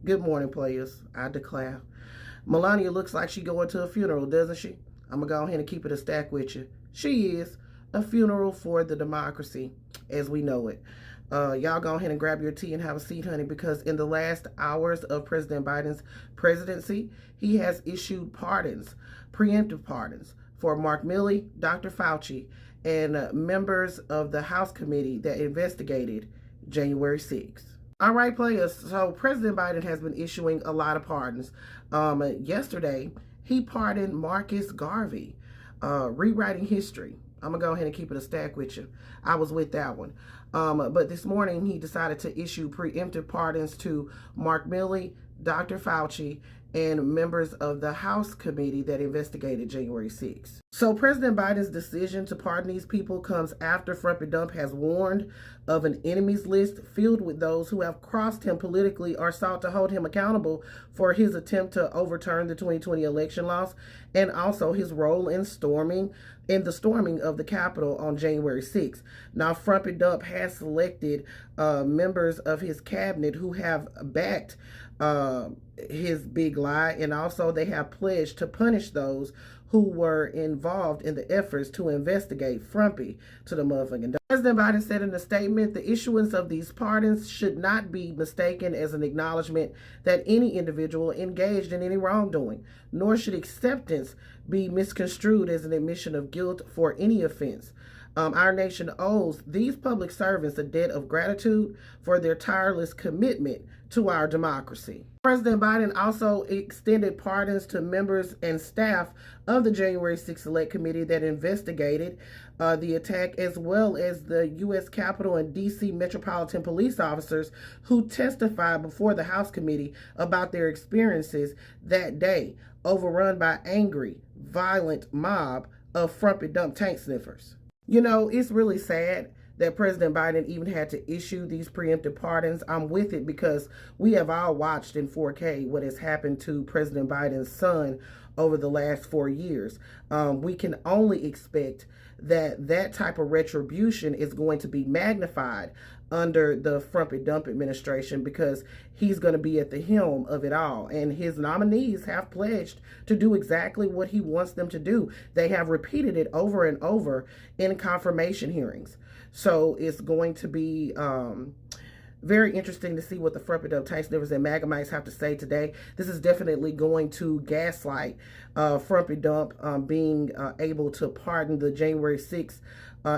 Good morning, players. I declare. Melania looks like she going to a funeral, doesn't she? I'm going to go ahead and keep it a stack with you. She is. A funeral for the democracy as we know it. Y'all go ahead and grab your tea and have a seat, honey, because in the last hours of President Biden's presidency, he has issued pardons, preemptive pardons, for Mark Milley, Dr. Fauci, and members of the House committee that investigated January 6th. All right, players. So President Biden has been issuing a lot of pardons. Yesterday, he pardoned Marcus Garvey, rewriting history. I'm going to go ahead and keep it a stack with you. I was with that one. But this morning, he decided to issue preemptive pardons to Mark Milley, Dr. Fauci, and members of the House committee that investigated January 6th. So President Biden's decision to pardon these people comes after Frumpy Dump has warned of an enemies list filled with those who have crossed him politically or sought to hold him accountable for his attempt to overturn the 2020 election loss, and also his role in the storming of the Capitol on January 6th. Now, Frumpy Dump has selected members of his cabinet who have backed his big lie, and also they have pledged to punish those who were involved in the efforts to investigate Frumpy to the motherfucking dog. President Biden said in a statement, the issuance of these pardons should not be mistaken as an acknowledgement that any individual engaged in any wrongdoing, nor should acceptance be misconstrued as an admission of guilt for any offense. Our nation owes these public servants a debt of gratitude for their tireless commitment to our democracy. President Biden also extended pardons to members and staff of the January 6th Select Committee that investigated the attack, as well as the U.S. Capitol and D.C. Metropolitan Police officers who testified before the House Committee about their experiences that day, overrun by angry, violent mob of Frumpy Dump tank sniffers. You know, it's really sad that President Biden even had to issue these preemptive pardons. I'm with it because we have all watched in 4K what has happened to President Biden's son over the last 4 years. We can only expect that that type of retribution is going to be magnified under the Frumpy Dump administration, because he's going to be at the helm of it all. And his nominees have pledged to do exactly what he wants them to do. They have repeated it over and over in confirmation hearings. So it's going to be very interesting to see what the Frumpy Dump tank sniffers and Magamites have to say today. This is definitely going to gaslight Frumpy Dump being able to pardon the January 6th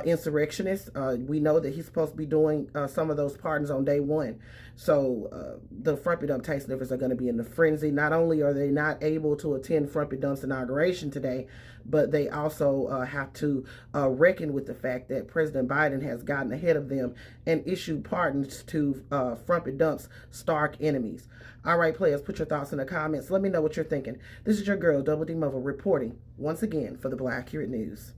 insurrectionists. We know that he's supposed to be doing some of those pardons on day one. So the Frumpy Dump tank sniffers are going to be in the frenzy. Not only are they not able to attend Frumpy Dump's inauguration today, but they also have to reckon with the fact that President Biden has gotten ahead of them and issued pardons to Frumpy Dump's stark enemies. All right, players, put your thoughts in the comments. Let me know what you're thinking. This is your girl, Double D Mother, reporting once again for the Black Accurate News.